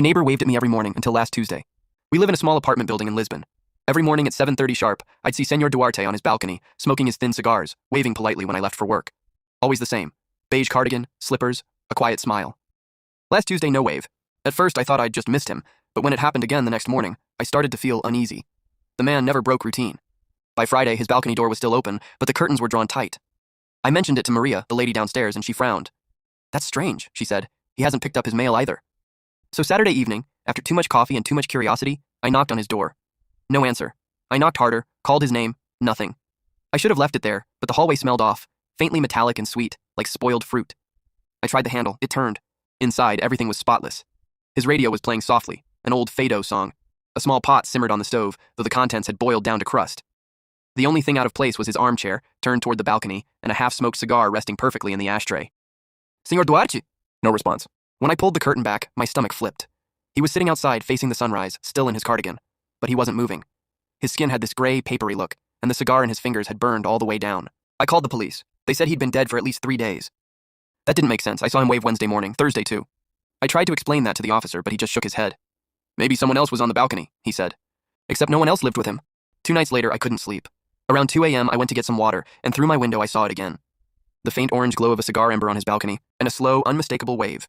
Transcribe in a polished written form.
neighbor waved at me every morning until last Tuesday. We live in a small apartment building in Lisbon. Every morning at 7:30 sharp, I'd see Senor Duarte on his balcony, smoking his thin cigars, waving politely when I left for work. Always the same. Beige cardigan, slippers, a quiet smile. Last Tuesday, no wave. At first, I thought I'd just missed him, but when it happened again the next morning, I started to feel uneasy. The man never broke routine. By Friday, his balcony door was still open, but the curtains were drawn tight. I mentioned it to Maria, the lady downstairs, and she frowned. "That's strange," she said. "He hasn't picked up his mail either." So Saturday evening, after too much coffee and too much curiosity, I knocked on his door. No answer. I knocked harder, called his name, nothing. I should have left it there, but the hallway smelled off, faintly metallic and sweet, like spoiled fruit. I tried the handle, it turned. Inside, everything was spotless. His radio was playing softly, an old Fado song. A small pot simmered on the stove, though the contents had boiled down to crust. The only thing out of place was his armchair, turned toward the balcony, and a half-smoked cigar resting perfectly in the ashtray. "Senor Duarte?" No response. When I pulled the curtain back, my stomach flipped. He was sitting outside facing the sunrise, still in his cardigan, but he wasn't moving. His skin had this gray, papery look, and the cigar in his fingers had burned all the way down. I called the police. They said he'd been dead for at least 3 days. That didn't make sense. I saw him wave Wednesday morning, Thursday too. I tried to explain that to the officer, but he just shook his head. "Maybe someone else was on the balcony," he said. Except no one else lived with him. 2 nights later, I couldn't sleep. Around 2 a.m., I went to get some water, and through my window I saw it again. The faint orange glow of a cigar ember on his balcony, and a slow, unmistakable wave.